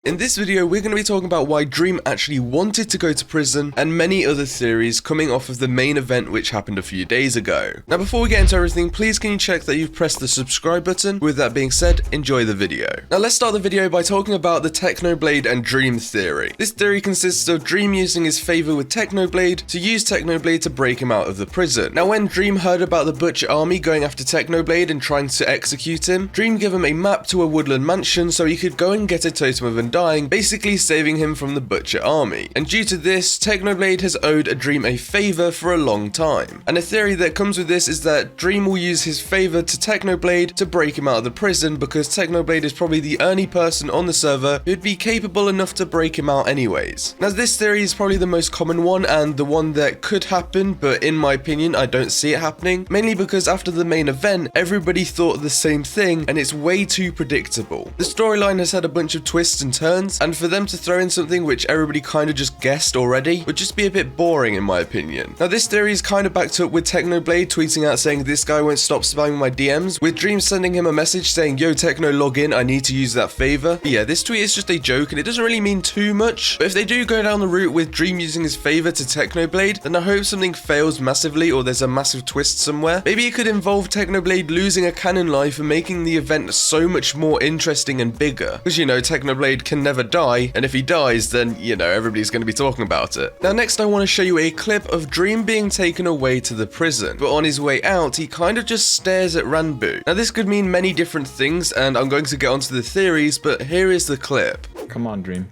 In this video, we're going to be talking about why Dream actually wanted to go to prison and many other theories coming off of the main event which happened a few days ago. Now before we get into everything, please can you check that you've pressed the subscribe button. With that being said, enjoy the video. Now let's start the video by talking about the Technoblade and Dream theory. This theory consists of Dream using his favor with Technoblade to use Technoblade to break him out of the prison. Now when Dream heard about the Butcher army going after Technoblade and trying to execute him, Dream gave him a map to a woodland mansion so he could go and get a totem of undying, basically saving him from the Butcher army. And due to this, Technoblade has owed a Dream a favor for a long time. And a theory that comes with this is that Dream will use his favor to Technoblade to break him out of the prison, because Technoblade is probably the only person on the server who'd be capable enough to break him out anyways. Now this theory is probably the most common one and the one that could happen, but in my opinion I don't see it happening, mainly because after the main event everybody thought the same thing and it's way too predictable. The storyline has had a bunch of twists and turns, and for them to throw in something which everybody kind of just guessed already would just be a bit boring in my opinion. Now this theory is kind of backed up with Technoblade tweeting out saying this guy won't stop spamming my DMs, with Dream sending him a message saying, "Yo Techno, log in, I need to use that favor." But yeah, this tweet is just a joke and it doesn't really mean too much, but if they do go down the route with Dream using his favor to Technoblade, then I hope something fails massively or there's a massive twist somewhere. Maybe it could involve Technoblade losing a canon life and making the event so much more interesting and bigger, because you know Technoblade can never die, and if he dies then you know everybody's going to be talking about it. Now next I want to show you a clip of Dream being taken away to the prison, but on his way out he kind of just stares at Rambo. Now this could mean many different things and I'm going to get onto the theories, but here is the clip. Come on, Dream.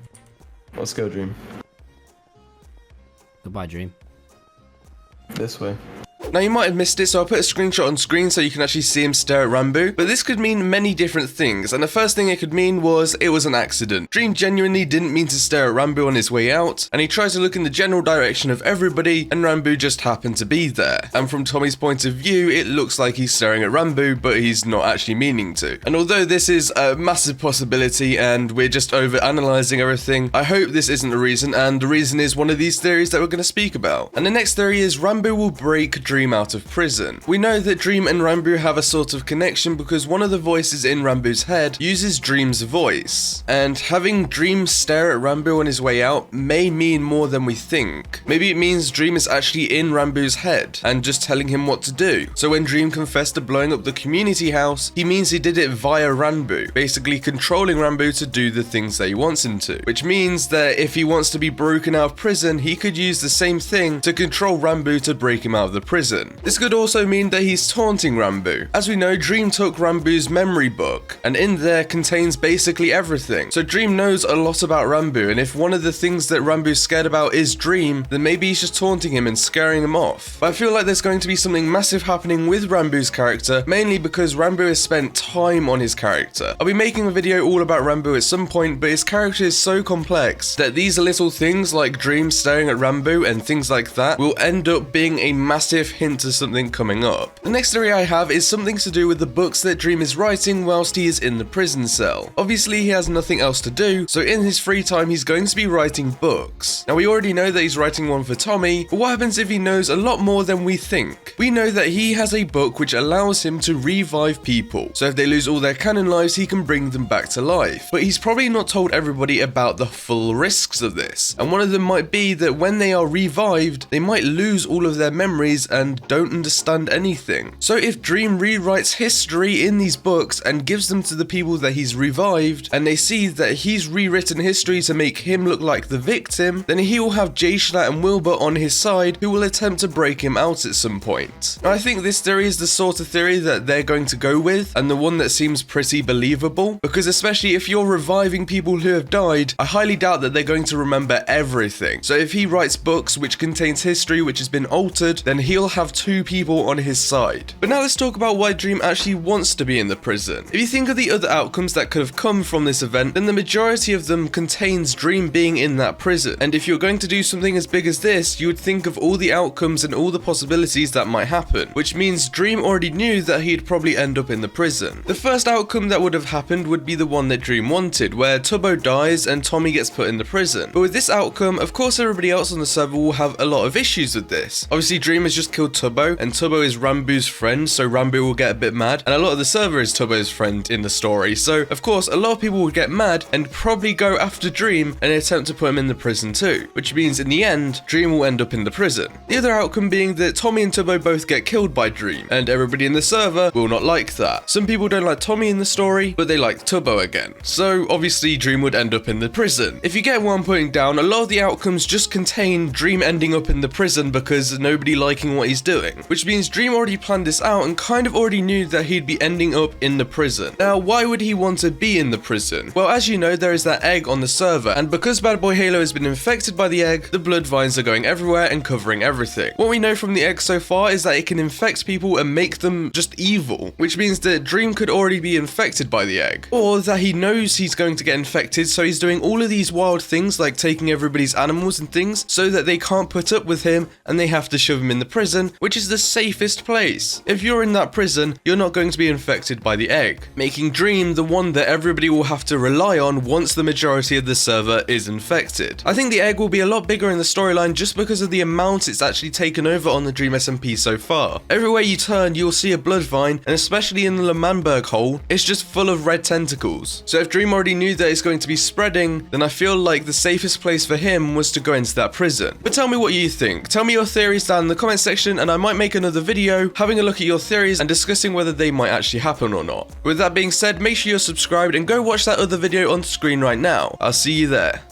Let's go, Dream. Goodbye, Dream. This way. Now you might have missed it, so I'll put a screenshot on screen so you can actually see him stare at Rambo, but this could mean many different things, and the first thing it could mean was it was an accident. Dream genuinely didn't mean to stare at Rambo on his way out, and he tries to look in the general direction of everybody, and Rambo just happened to be there. And from Tommy's point of view, it looks like he's staring at Rambo, but he's not actually meaning to. And although this is a massive possibility, and we're just over-analyzing everything, I hope this isn't the reason, and the reason is one of these theories that we're going to speak about. And the next theory is Rambo will break Dream out of prison. We know that Dream and Rambo have a sort of connection because one of the voices in Rambo's head uses Dream's voice, and having Dream stare at Rambo on his way out may mean more than we think. Maybe it means Dream is actually in Rambo's head and just telling him what to do. So when Dream confessed to blowing up the community house, he means he did it via Rambo, basically controlling Rambo to do the things that he wants him to, which means that if he wants to be broken out of prison, he could use the same thing to control Rambo to break him out of the prison. This could also mean that he's taunting Rambo. As we know, Dream took Rambo's memory book, and in there contains basically everything. So Dream knows a lot about Rambo, and if one of the things that Rambo's scared about is Dream, then maybe he's just taunting him and scaring him off. But I feel like there's going to be something massive happening with Rambo's character, mainly because Rambo has spent time on his character. I'll be making a video all about Rambo at some point, but his character is so complex that these little things like Dream staring at Rambo and things like that will end up being a massive hint to something coming up. The next theory I have is something to do with the books that Dream is writing whilst he is in the prison cell. Obviously he has nothing else to do, so in his free time he's going to be writing books. Now we already know that he's writing one for Tommy, but what happens if he knows a lot more than we think? We know that he has a book which allows him to revive people, so if they lose all their canon lives he can bring them back to life. But he's probably not told everybody about the full risks of this, and one of them might be that when they are revived they might lose all of their memories and don't understand anything. So if Dream rewrites history in these books and gives them to the people that he's revived, and they see that he's rewritten history to make him look like the victim, then he will have Jay Schlatt and Wilbur on his side who will attempt to break him out at some point. Now I think this theory is the sort of theory that they're going to go with, and the one that seems pretty believable, because especially if you're reviving people who have died, I highly doubt that they're going to remember everything. So if he writes books which contains history which has been altered, then he'll have two people on his side. But now let's talk about why Dream actually wants to be in the prison. If you think of the other outcomes that could have come from this event, then the majority of them contains Dream being in that prison. And if you're going to do something as big as this, you would think of all the outcomes and all the possibilities that might happen, which means Dream already knew that he'd probably end up in the prison. The first outcome that would have happened would be the one that Dream wanted, where Tubbo dies and Tommy gets put in the prison. But with this outcome, of course everybody else on the server will have a lot of issues with this. Obviously Dream has just killed called Tubbo, and Tubbo is Rambo's friend, so Rambo will get a bit mad, and a lot of the server is Tubbo's friend in the story, so of course a lot of people will get mad and probably go after Dream and attempt to put him in the prison too, which means in the end, Dream will end up in the prison. The other outcome being that Tommy and Tubbo both get killed by Dream, and everybody in the server will not like that. Some people don't like Tommy in the story, but they like Tubbo again, so obviously Dream would end up in the prison. If you get what I'm putting down, a lot of the outcomes just contain Dream ending up in the prison because nobody liking what he's doing, which means Dream already planned this out and kind of already knew that he'd be ending up in the prison. Now, why would he want to be in the prison? Well, as you know, there is that egg on the server, and because Bad Boy Halo has been infected by the egg, the blood vines are going everywhere and covering everything. What we know from the egg so far is that it can infect people and make them just evil, which means that Dream could already be infected by the egg, or that he knows he's going to get infected, so he's doing all of these wild things like taking everybody's animals and things so that they can't put up with him and they have to shove him in the prison, which is the safest place. If you're in that prison, you're not going to be infected by the egg, making Dream the one that everybody will have to rely on once the majority of the server is infected. I think the egg will be a lot bigger in the storyline just because of the amount it's actually taken over on the Dream SMP so far. Everywhere you turn, you'll see a blood vine, and especially in the Lemanberg hole, it's just full of red tentacles. So if Dream already knew that it's going to be spreading, then I feel like the safest place for him was to go into that prison. But tell me what you think. Tell me your theories down in the comment section, and I might make another video having a look at your theories and discussing whether they might actually happen or not. With that being said, make sure you're subscribed and go watch that other video on screen right now. I'll see you there.